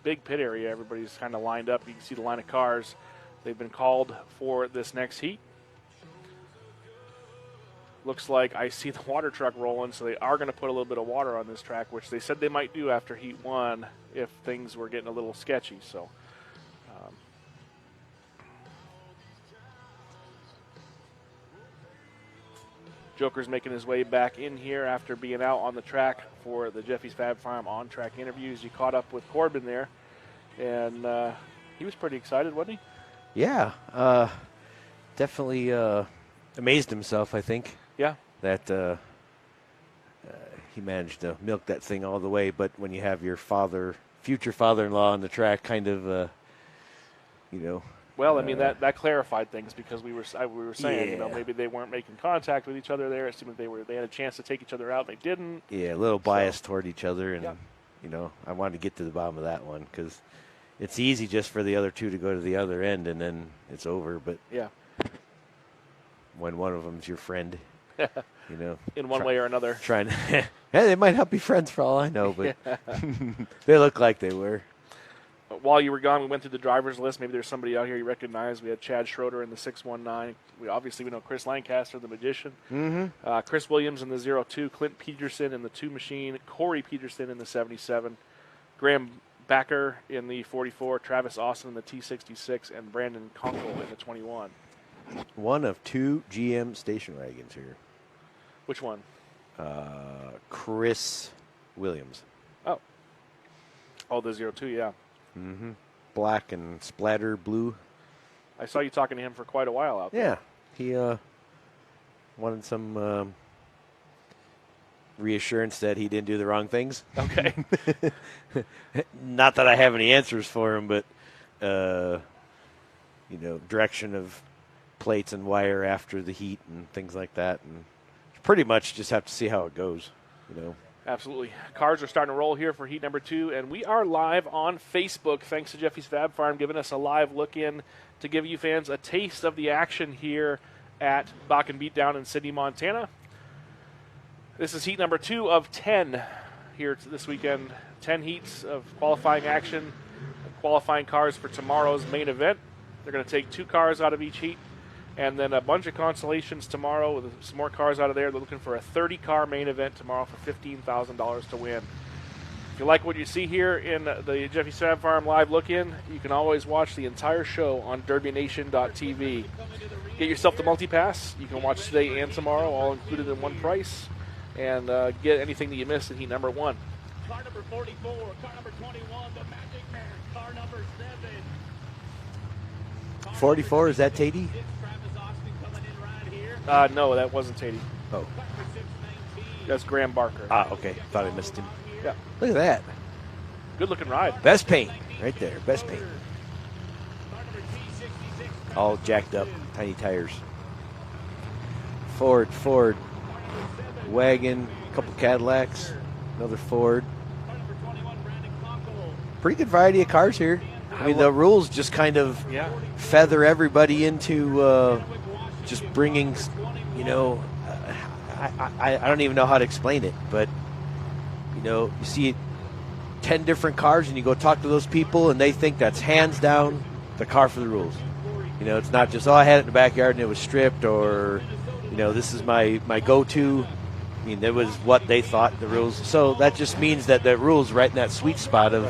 big pit area. Everybody's kind of lined up. You can see the line of cars. They've been called for this next heat. Looks like I see the water truck rolling, so they are going to put a little bit of water on this track, which they said they might do after Heat 1 if things were getting a little sketchy. So, Joker's making his way back in here after being out on the track for the Jeffy's Fab Farm on-track interviews. He caught up with Corbin there, and he was pretty excited, wasn't he? Yeah, definitely amazed himself, I think. Yeah. That he managed to milk that thing all the way, but when you have your future father-in-law on the track, kind of, Well, I mean, that clarified things because we were saying, yeah. maybe they weren't making contact with each other there. It seemed like they had a chance to take each other out, and they didn't. Yeah, a little biased toward each other, and, yeah. I wanted to get to the bottom of that one because it's easy just for the other two to go to the other end, and then it's over, but yeah, when one of them's your friend, in one way or another. Trying to, hey, they might not be friends for all I know, but they look like they were. While you were gone, we went through the driver's list. Maybe there's somebody out here you recognize. We had Chad Schroeder in the 619. We know Chris Lancaster, the Magician. Mm-hmm. Chris Williams in the 02. Clint Peterson in the 2 Machine. Corey Peterson in the 77. Graham Backer in the 44. Travis Austin in the T66. And Brandon Conkle in the 21. One of 2 GM station wagons here. Which one? Chris Williams. Oh, the 02, yeah. Mm-hmm. Black and splatter blue. I saw you talking to him for quite a while out there. Yeah, he wanted some reassurance that he didn't do the wrong things. Okay. Not that I have any answers for him, but direction of plates and wire after the heat and things like that, and pretty much just have to see how it goes. Absolutely. Cars are starting to roll here for heat number 2, and we are live on Facebook. Thanks to Jeffy's Fab Farm giving us a live look in to give you fans a taste of the action here at Bakken Beatdown in Sidney, Montana. This is heat number 2 of 10 here this weekend. 10 heats of qualifying action, qualifying cars for tomorrow's main event. They're going to take 2 cars out of each heat, and then a bunch of consolations tomorrow with some more cars out of there. They're looking for a 30-car main event tomorrow for $15,000 to win. If you like what you see here in the Jeffy's Fab Farm live look-in, you can always watch the entire show on DerbyNation.tv. Get yourself the multi-pass. You can watch today and tomorrow, all included in one price, and get anything that you missed in heat number 1. Car number 44, car number 21, the Magic Man, car number 7. 44, is that Tatey? No, that wasn't Tatey. Oh. That's Graham Barker. Okay. Thought I missed him. Yeah. Look at that. Good-looking ride. Best paint right there. Best paint. All jacked up. Tiny tires. Ford. Wagon. A couple Cadillacs. Another Ford. Pretty good variety of cars here. I mean, the rules just kind of feather everybody into just bringing, I don't even know how to explain it, but, you see 10 different cars and you go talk to those people and they think that's hands down the car for the rules. It's not just, I had it in the backyard and it was stripped, or, this is my go-to. I mean, that was what they thought the rules. So that just means that the rules right in that sweet spot of,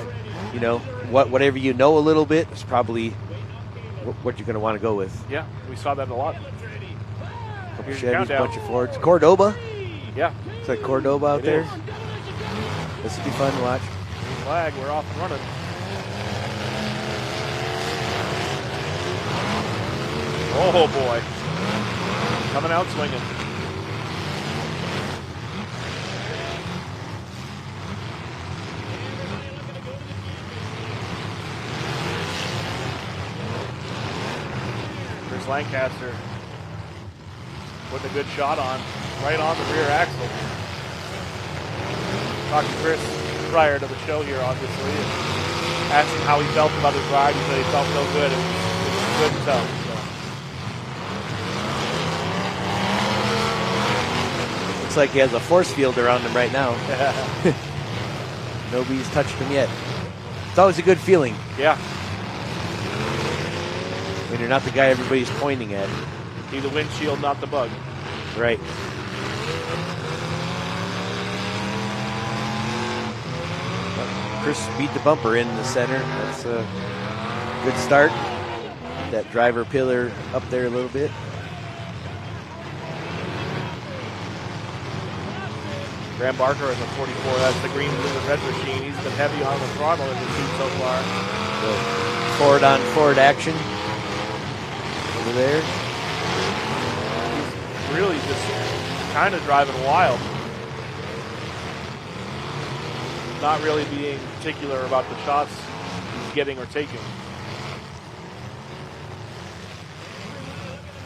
whatever a little bit is probably what you're going to want to go with. Yeah, we saw that a lot. Couple Chevys, bunch of Fords. Cordoba. Yeah. It's like Cordoba out there. This would be fun to watch. Flag, we're off and running. Oh, boy. Coming out swinging. Lancaster putting a good shot on, right on the rear axle. Talked to Chris prior to the show here, obviously, and asked him how he felt about his ride. He said he felt so good. It was good to tell. So. Looks like he has a force field around him right now. Nobody's touched him yet. It's always a good feeling Yeah. when you're not the guy everybody's pointing at. Be the windshield, not the bug. Right. Chris beat the bumper in the center. That's a good start. That driver pillar up there a little bit. Graham Barker in the 44. That's the green, blue, and red machine. He's been heavy on the throttle in the team so far. So forward on forward action over there. He's really just kind of driving wild. Not really being particular about the shots he's getting or taking.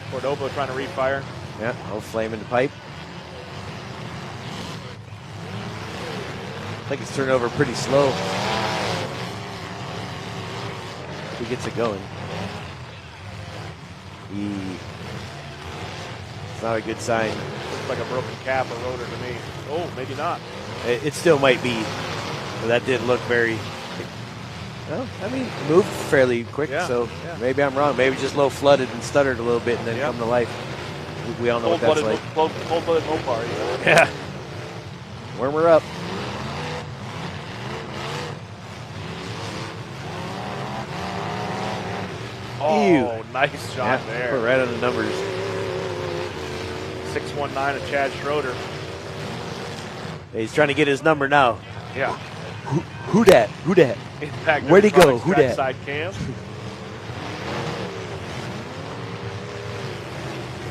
Cordova trying to refire. Yeah, no flame in the pipe. I think it's turned over pretty slow. He gets it going. It's not a good sign. Looks like a broken cap or rotor to me. Oh, maybe not. It still might be, but that didn't look very. Well, I mean, it moved fairly quick, so maybe I'm wrong. Maybe just low flooded and stuttered a little bit and then come to life. We all know what that's like. Cold-blooded Mopar, you know? Yeah. Warmer up. Oh, Ew. nice shot there. We're right on the numbers. 619 of Chad Schroeder. He's trying to get his number now. Yeah. Who dat? Who dat? Impact Where'd he go? Who dat? Side cam.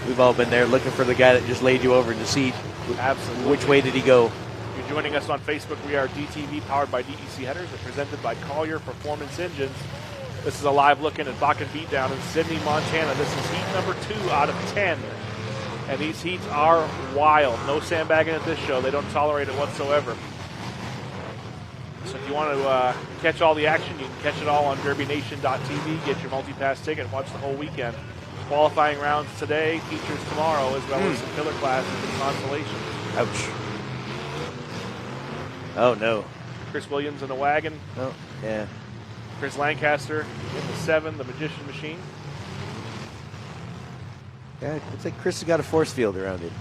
We've all been there looking for the guy that just laid you over in the seat. Absolutely. Which way did he go? You're joining us on Facebook. We are DTV, powered by DEC Headers, and presented by Collier Performance Engines. This is a live look in at Bakken Beatdown in Sidney, Montana. This is heat number 2 out of 10. And these heats are wild. No sandbagging at this show. They don't tolerate it whatsoever. So if you want to catch all the action, you can catch it all on DerbyNation.tv. Get your multi-pass ticket and watch the whole weekend. Qualifying rounds today, features tomorrow, as well as some killer classes and consolations. Ouch. Oh, no. Chris Williams in the wagon. Oh, yeah. Chris Lancaster in the 7, the Magician Machine. Yeah, it looks like Chris has got a force field around it.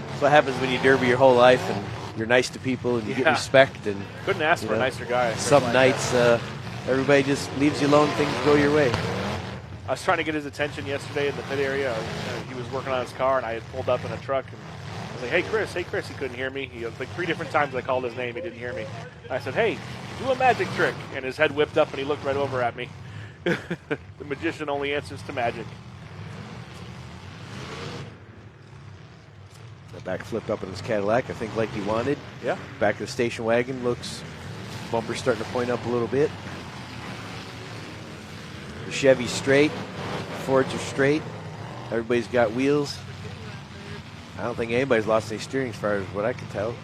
That's what happens when you derby your whole life and you're nice to people and you get respect. And couldn't ask for a nicer guy. Some nights, everybody just leaves you alone, things go your way. I was trying to get his attention yesterday in the pit area. He was working on his car, and I had pulled up in a truck. And I was like, hey, Chris. He couldn't hear me. Like 3 different times I called his name. He didn't hear me. I said, hey, do a magic trick. And his head whipped up, and he looked right over at me. The magician only answers to magic. The back flipped up in his Cadillac, I think like he wanted. Yeah. Back of the station wagon looks, bumper's starting to point up a little bit. The Chevy's straight, Fords are straight. Everybody's got wheels. I don't think anybody's lost any steering as far as what I can tell.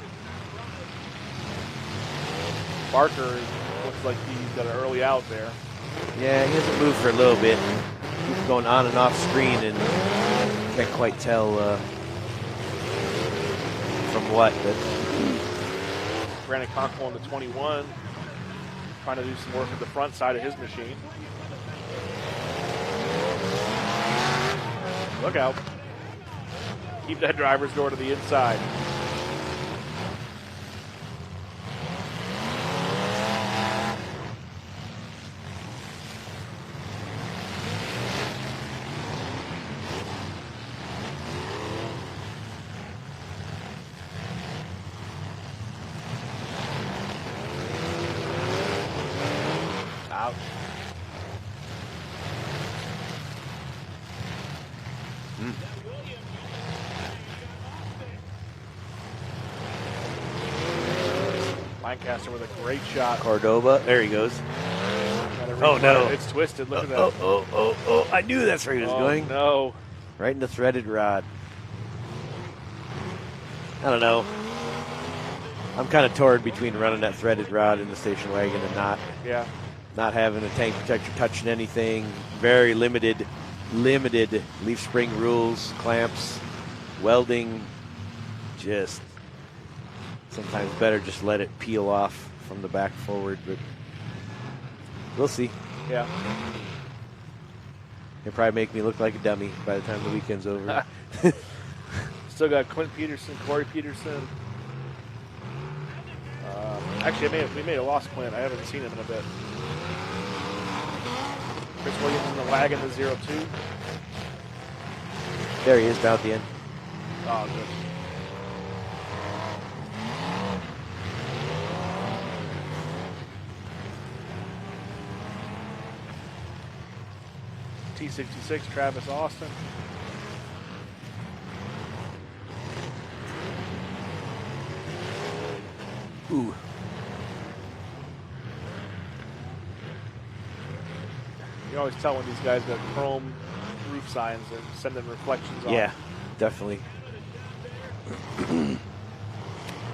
Barker looks like he's got an early out there. Yeah, he hasn't moved for a little bit. He's going on and off screen and can't quite tell from what. But Brandon Conkle in the 21, trying to do some work at the front side of his machine. Look out. Keep that driver's door to the inside. Out. Lancaster with a great shot. Cordova, there he goes. Oh, no. It's twisted. Look at that. Oh. I knew that's where he was going. No. Right in the threaded rod. I don't know. I'm kind of torn between running that threaded rod in the station wagon and not. Yeah. Not having a tank protector touching anything. Very limited leaf spring rules, clamps, welding. Just sometimes better just let it peel off from the back forward, but we'll see. Yeah. It'll probably make me look like a dummy by the time the weekend's over. Still got Clint Peterson, Corey Peterson. Actually, we may have lost Clint. I haven't seen him in a bit. Chris Williams in the wagon, the 0-2. There he is down at the end. Oh, good. T66, Travis Austin. Ooh. You always tell when these guys got chrome roof signs and sending reflections on. Yeah, definitely.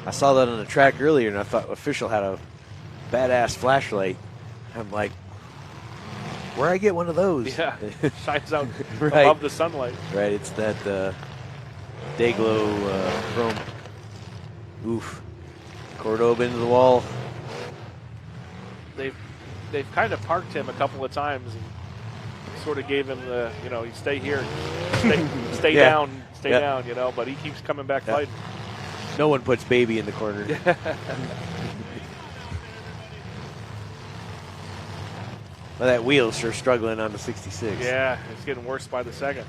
I saw that on the track earlier, and I thought official had a badass flashlight. I'm like, where I get one of those? Yeah, shines out Right. above the sunlight. Right, it's that Dayglow chrome. Oof. Cordoba into the wall. They've kind of parked him a couple of times and sort of gave him the, you stay here, stay Yeah. down, stay down, but he keeps coming back fighting. No one puts baby in the corner. Well, that wheel's sure struggling on the 66. Yeah, it's getting worse by the second.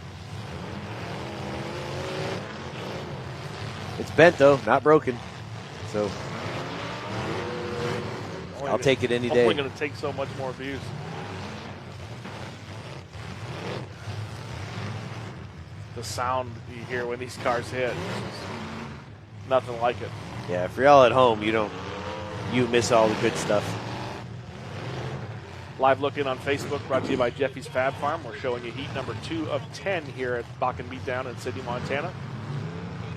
It's bent, though, not broken. So I'll take it any day. Only going to take so much more views. The sound you hear when these cars hit, nothing like it. Yeah, if you're all at home, you miss all the good stuff. Live look in on Facebook, brought to you by Jeffy's Fab Farm. We're showing you heat number 2 of 10 here at Bakken Beatdown in Sidney, Montana.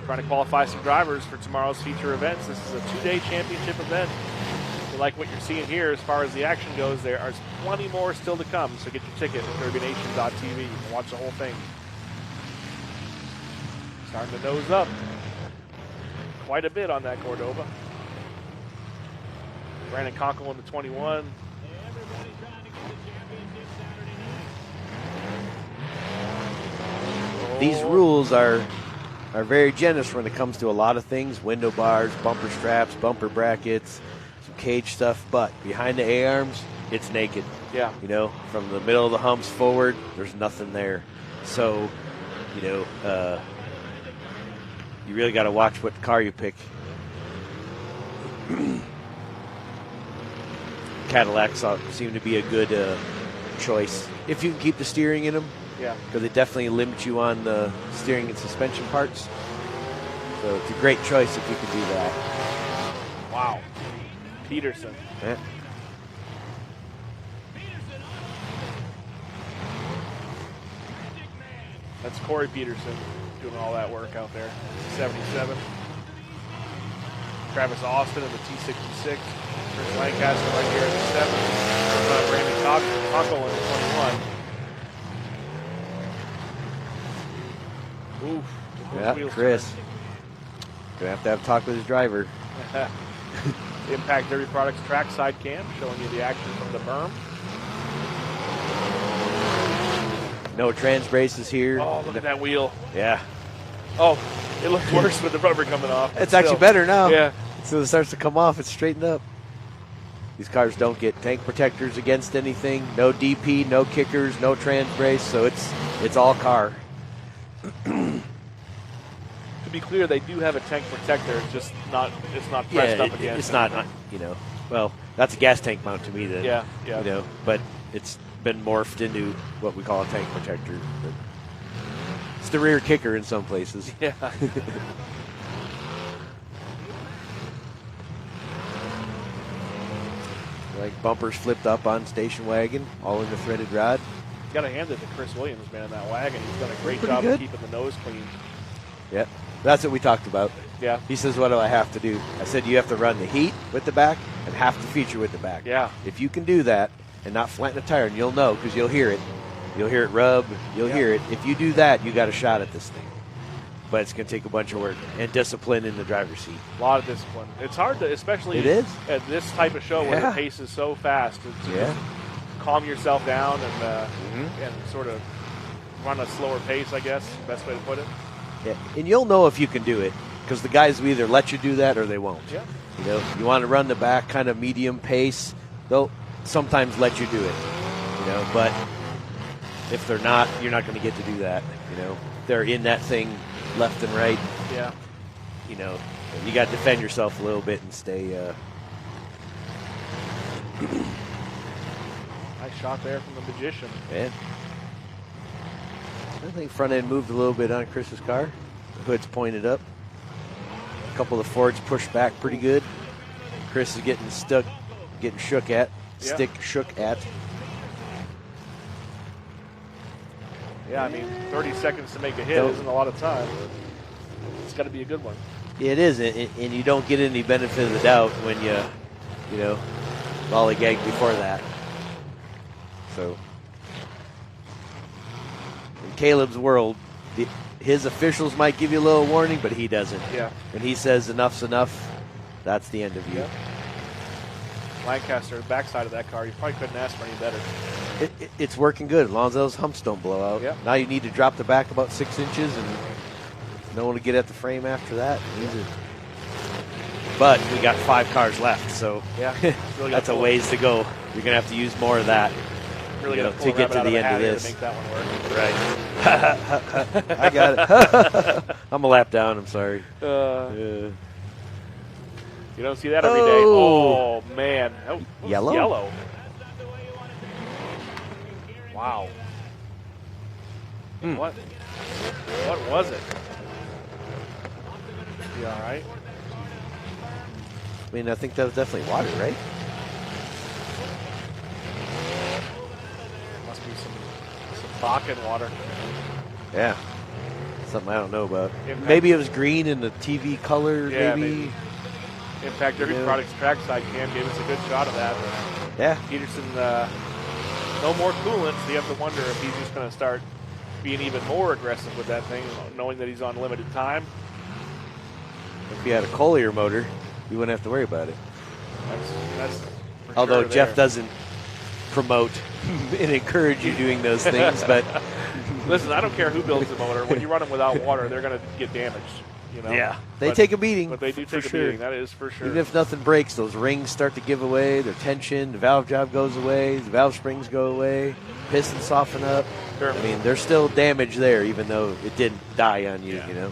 Trying to qualify some drivers for tomorrow's feature events. This is a 2-day championship event. If you like what you're seeing here as far as the action goes, there are plenty more still to come, so get your ticket at DerbyNation.tv and watch the whole thing. Starting to nose up quite a bit on that Cordoba. Brandon Conkle in the 21. These rules are very generous when it comes to a lot of things: window bars, bumper straps, bumper brackets, some cage stuff. But behind the A-arms, it's naked. Yeah. From the middle of the humps forward, there's nothing there. So, you really got to watch what car you pick. Cadillacs seem to be a good choice if you can keep the steering in them. Yeah. Because it definitely limits you on the steering and suspension parts. So it's a great choice if you can do that. Wow. Peterson. Yeah. That's Corey Peterson doing all that work out there. 77. Travis Austin in the T66. Chris Lancaster right here in the 7. Brandon Conkle in the 21. Oof. Yeah, Chris. Gonna have to have a talk with his driver. Impact Derby Products trackside cam showing you the action from the berm. No trans braces here. Oh, look at that wheel. Yeah. Oh, it looked worse with the rubber coming off. It's actually better now. Yeah. So it starts to come off, it's straightened up. These cars don't get tank protectors against anything. No DP, no kickers, no trans brace, so it's all car. To be clear, they do have a tank protector. It's not pressed up against. It's not, well, that's a gas tank mount to me then. Yeah. But it's been morphed into what we call a tank protector. But it's the rear kicker in some places. Yeah. Like bumpers flipped up on station wagon, all in the threaded rod. Got to hand it to Chris Williams, man, that wagon. He's done a great Pretty job good. of keeping the nose clean. Yeah, that's what we talked about. Yeah. He says, what do I have to do? I said, you have to run the heat with the back and half the feature with the back. Yeah. If you can do that and not flatten the tire, and you'll know because you'll hear it. You'll hear it rub. You'll hear it. If you do that, you got a shot at this thing. but it's going to take a bunch of work and discipline in the driver's seat. A lot of discipline. It's hard to, especially It is. at this type of show where the pace is so fast, to just calm yourself down and sort of run a slower pace, I guess, best way to put it. Yeah, and you'll know if you can do it because the guys will either let you do that or they won't. Yeah. You know, you want to run the back kind of medium pace, they'll sometimes let you do it. You know, but if they're not, you're not going to get to do that. You know, they're in that thing left and right. Yeah. You know, you got to defend yourself a little bit and stay. Nice shot there from the Magician. Yeah. I think front end moved a little bit on Chris's car. The hood's pointed up. A couple of the Fords pushed back pretty good. Chris is getting stuck, getting shook at. Yeah. Shook at. Yeah, I mean, 30 seconds to make a hit isn't a lot of time. It's got to be a good one. It is, and you don't get any benefit of the doubt when you know, lollygag before that. So, in Caleb's world, his officials might give you a little warning, but he doesn't. Yeah. When he says enough's enough, that's the end of you. Yeah. Lancaster, backside of that car, you probably couldn't ask for any better. It's working good as long as those humps don't blow out. Yep. Now you need to drop the back about 6 inches and no one to get at the frame after that. But we got 5 cars left, so really that's a ways to go. You're going to have to use more of that really to get to the end of this. To make that one work. Right. I got it. I'm a lap down. I'm sorry. You don't see that every day. Oh, man. Oh, yellow? Yellow. Wow. What was it? You all right? I mean, I think that was definitely water, right? Must be some Bakken water. Yeah. Something I don't know about. Maybe it was green in the TV color, maybe. In fact, Derby Products trackside cam gave us a good shot of that. Yeah. Peterson, no more coolant, so you have to wonder if he's just going to start being even more aggressive with that thing, knowing that he's on limited time. If you had a Collier motor, you wouldn't have to worry about it. That's for although sure Jeff there. doesn't promote and encourage you doing those things, but listen, I don't care who builds the motor. When you run them without water, they're going to get damaged. You know? Yeah, they take a beating. But they do take a beating. That is for sure. Even if nothing breaks, those rings start to give away. Their tension, the valve job goes away. The valve springs go away. Pistons soften up. Sure. I mean, there's still damage there, even though it didn't die on you. Yeah. You know.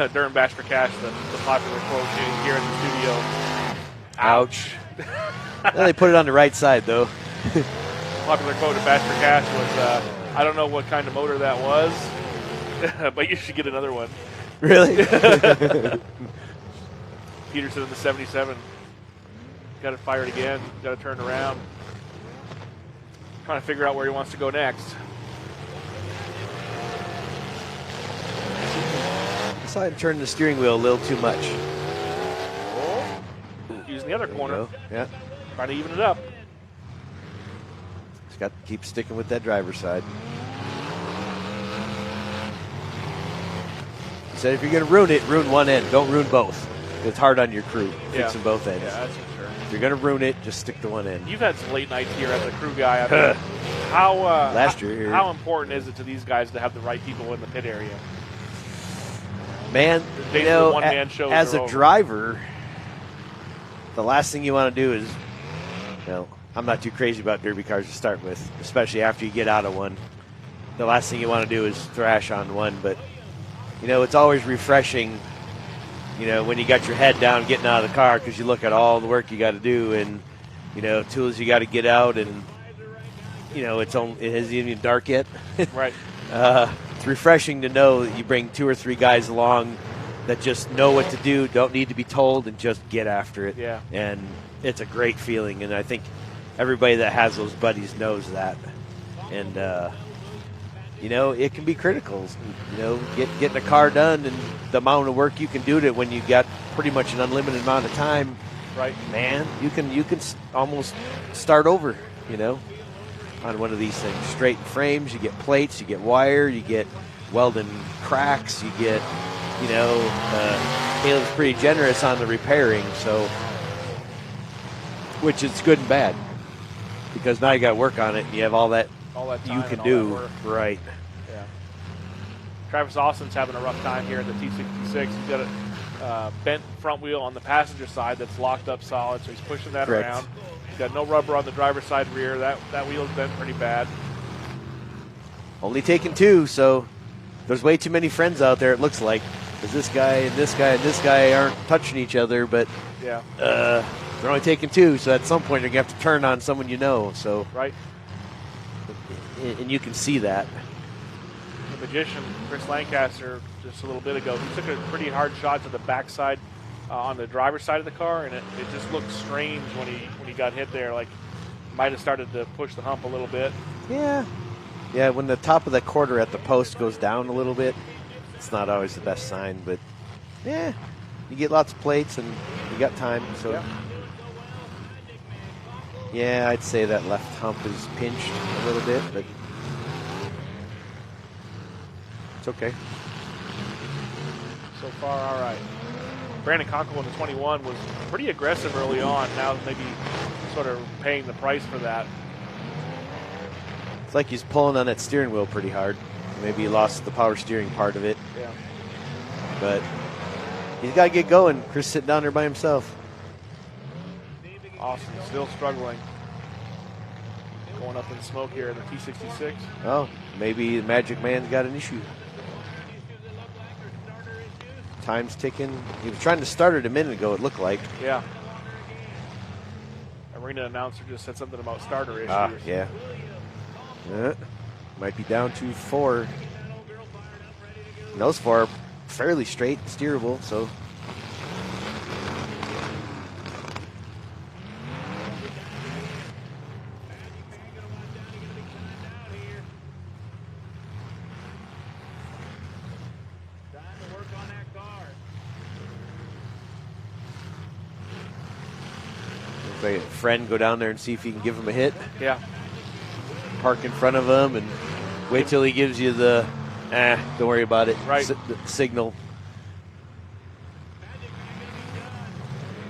During Bash for Cash, the popular quote here in the studio. Ouch. Well, they put it on the right side, though. Popular quote at Bash for Cash was, I don't know what kind of motor that was, but you should get another one. Really? Peterson in the 77. Got to fire it again. Got to turn around. Trying to figure out where he wants to go next. I saw him turn the steering wheel a little too much. Using the other corner. Yeah. Trying to even it up. Just got to keep sticking with that driver's side. He said if you're going to ruin it, ruin one end. Don't ruin both. It's hard on your crew, fixing both ends. Yeah, that's for sure. If you're going to ruin it, just stick to one end. You've had some late nights here as a crew guy. I mean, Last year here. How important is it to these guys to have the right people in the pit area? Man, you know, one-man shows as are a over. driver, the last thing you want to do is, I'm not too crazy about derby cars to start with, especially after you get out of one. The last thing you want to do is thrash on one, but, it's always refreshing, when you got your head down getting out of the car because you look at all the work you got to do and, tools you got to get out and, it isn't even dark yet. Right. It's refreshing to know that you bring 2 or 3 guys along that just know what to do, don't need to be told, and just get after it. Yeah. And it's a great feeling, and I think everybody that has those buddies knows that. And, it can be critical, getting a car done and the amount of work you can do to it when you got pretty much an unlimited amount of time. Right. Man, you can almost start over, on one of these things. Straighten frames, you get plates, you get wire, you get welding cracks. You get, Caleb's pretty generous on the repairing, so, which is good and bad, because now you got to work on it. And you have all that time you can and do. all that work. Right. Yeah. Travis Austin's having a rough time here in the T66. He's got a bent front wheel on the passenger side that's locked up solid, so he's pushing that Correct. around. He's got no rubber on the driver's side rear. That wheel's bent pretty bad. Only taking 2, so there's way too many friends out there, it looks like. Because this guy and this guy and this guy aren't touching each other, but yeah, they're only taking 2, so at some point you're going to have to turn on someone you know. So right. And you can see that. The Magician, Chris Lancaster, just a little bit ago, he took a pretty hard shot to the backside on the driver's side of the car, and it just looked strange when he got hit there. Like, might have started to push the hump a little bit. Yeah. Yeah, when the top of the quarter at the post goes down a little bit, it's not always the best sign, but yeah, you get lots of plates and you got time, so yeah, I'd say that left hump is pinched a little bit, but it's okay. So far, all right. Brandon Conkle in the 21 was pretty aggressive early on. Now maybe sort of paying the price for that. It's like he's pulling on that steering wheel pretty hard. Maybe he lost the power steering part of it. Yeah. But he's got to get going. Chris sitting down there by himself. Austin still struggling. Going up in smoke here in the T66. Oh, maybe the Magic Man's got an issue. Time's ticking. He was trying to start it a minute ago, it looked like. Yeah. Arena announcer just said something about starter issues. Yeah. Might be down to 4. And those 4 are fairly straight, steerable, so. Like a friend go down there and see if he can give him a hit. Yeah. Park in front of him and wait till he gives you the don't worry about it signal.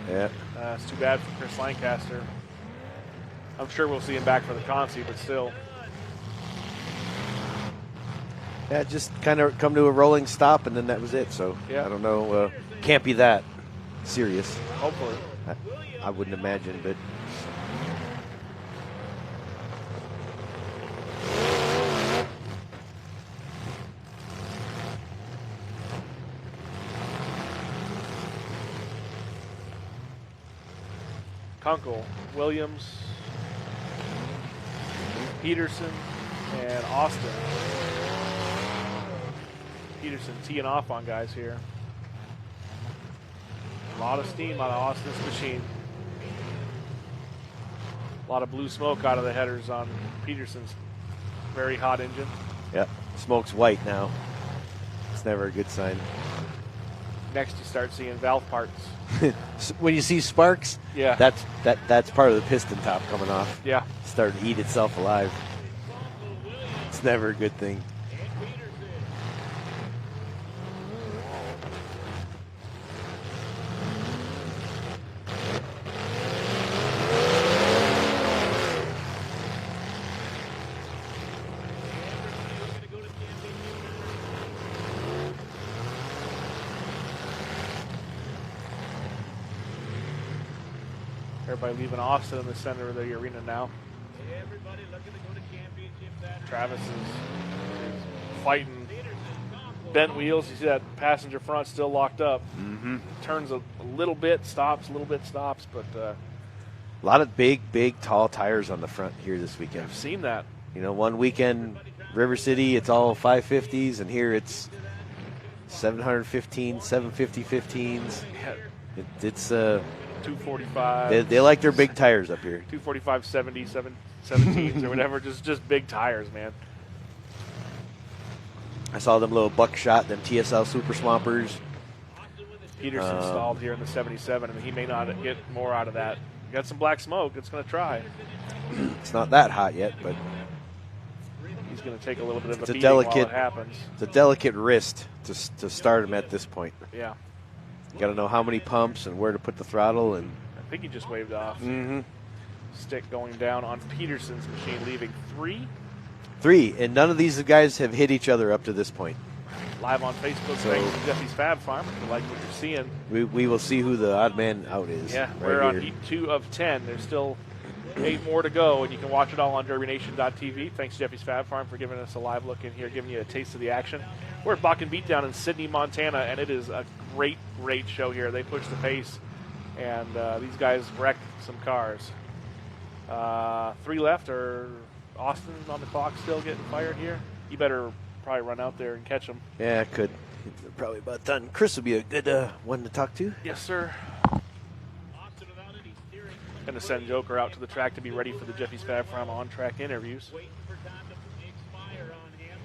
Yeah. It's too bad for Chris Lancaster. I'm sure we'll see him back for the Consi, but still. Yeah, just kind of come to a rolling stop and then that was it. So yeah. I don't know. Can't be that serious. Hopefully. I wouldn't imagine, but. Kunkel, Williams, Peterson, and Austin. Peterson teeing off on guys here. A lot of steam out of Austin's machine. A lot of blue smoke out of the headers on Peterson's very hot engine. Yep, smoke's white now. It's never a good sign. Next, you start seeing valve parts. When you see sparks, yeah, that's part of the piston top coming off. Yeah, starting to eat itself alive. It's never a good thing. Everybody leaving Austin in the center of the arena now. Travis is fighting bent wheels. You see that passenger front still locked up. Mm-hmm. Turns a little bit, stops, a little bit, stops. But a lot of big, tall tires on the front here this weekend. I've seen that. You know, one weekend, River City, it's all 550s, and here it's 715, 750 15s. Yeah. It's 245. They like their big tires up here. 245, 70, 17s or whatever. Just big tires, man. I saw them little buckshot, them TSL Super Swampers. Peterson stalled here in the 77. I mean, he may not get more out of that. Got some black smoke. It's going to try. It's not that hot yet, but he's going to take a little bit of It's a a beating while delicate- it happens. It's a delicate wrist to start him at this point. Yeah. You got to know how many pumps and where to put the throttle. And I think he just waved off. mm-hmm. Stick going down on Peterson's machine, leaving 3. 3, and none of these guys have hit each other up to this point. Live on Facebook, So- thanks to Jeffy's Fab Farm. If you like what you're seeing. We will see who the odd man out is. Yeah, right we're on here. heat 2 of 10. There's still 8 more to go, and you can watch it all on DerbyNation.tv. Thanks to Jeffy's Fab Farm for giving us a live look in here, giving you a taste of the action. We're at Bakken Beatdown in Sidney, Montana, and it is a great, great show here. They push the pace, and these guys wreck some cars. 3 left, or Austin on the clock still getting fired here? You better probably run out there and catch them. Yeah, it could. They're probably about done. Chris will be a good one to talk to. Yes, sir. Going to send Joker out to the track to be ready for the Jeffy's Fab Farm on-track interviews. Waiting for time to expire on him.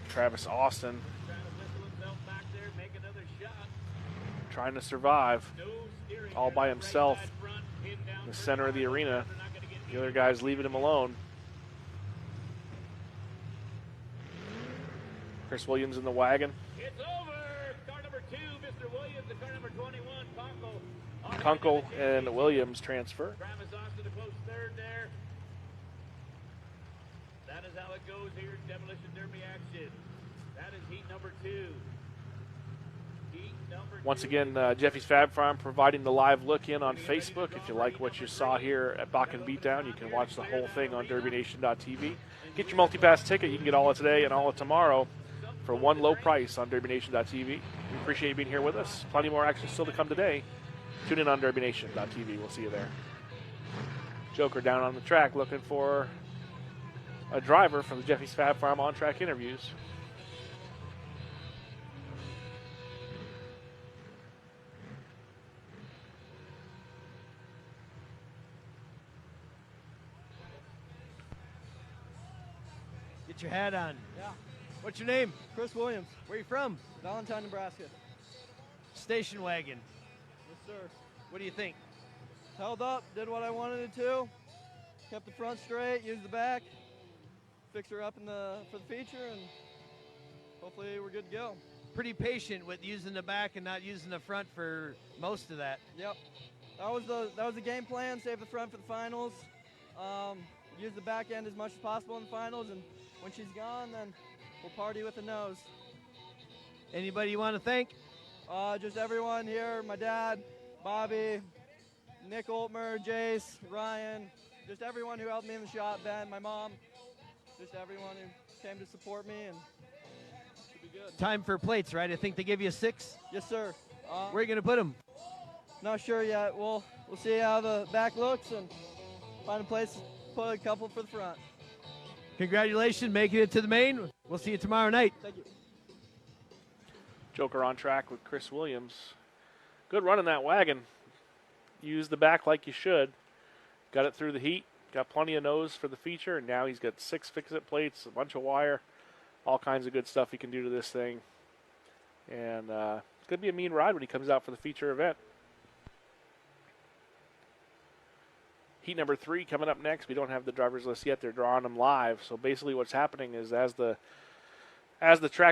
Travis Austin Trying to whistle himself back there, make another shot. trying to survive No steering. all by himself Right side front, pinned down in the third center of the corner. arena. They're not gonna get The other guys leaving him alone. Chris Williams in the wagon. It's over. Car number 2, Mr. Williams. The car number 21, Conkle. Kunkel and Williams transfer. Travis Austin to close third there. That is how it goes here in Demolition Derby action. That is heat number 2. Heat number 2. Once again, Jeffy's Fab Farm providing the live look in on Facebook. If you like what you saw here at Bakken Beatdown, you can watch the whole thing on DerbyNation.tv. Get your multi-pass ticket. You can get all of today and all of tomorrow for one low price on DerbyNation.tv. We appreciate you being here with us. Plenty more action still to come today. Tune in on DerbyNation.tv. We'll see you there. Joker down on the track looking for a driver for the Jeffy's Fab Farm on-track interviews. Get your hat on. Yeah, What's your name? Chris Williams, Where you from? Valentine, Nebraska. Station wagon. Yes, sir. What do you think? Held up, did what I wanted it to. Kept the front straight, used the back. Fix her up for the feature, and hopefully we're good to go. Pretty patient with using the back and not using the front for most of that. Yep. That was the game plan. Save the front for the finals. Use the back end as much as possible in the finals, and when she's gone, then we'll party with the nose. Anybody you want to thank? Just everyone here, my dad, Bobby, Nick Oltmer, Jace, Ryan, just everyone who helped me in the shop, Ben, my mom, just everyone who came to support me, and should be good. Time for plates, right? I think they give you 6. Yes, sir. Where are you going to put them? Not sure yet. We'll see how the back looks and find a place to put a couple for the front. Congratulations, making it to the main. We'll see you tomorrow night. Thank you. Joker on track with Chris Williams. Good run in that wagon. Use the back like you should. Got it through the heat. Got plenty of nose for the feature, and now he's got 6 fix-it plates, a bunch of wire, all kinds of good stuff he can do to this thing. And it's going to be a mean ride when he comes out for the feature event. Heat number 3 coming up next. We don't have the driver's list yet. They're drawing them live. So basically what's happening is as the track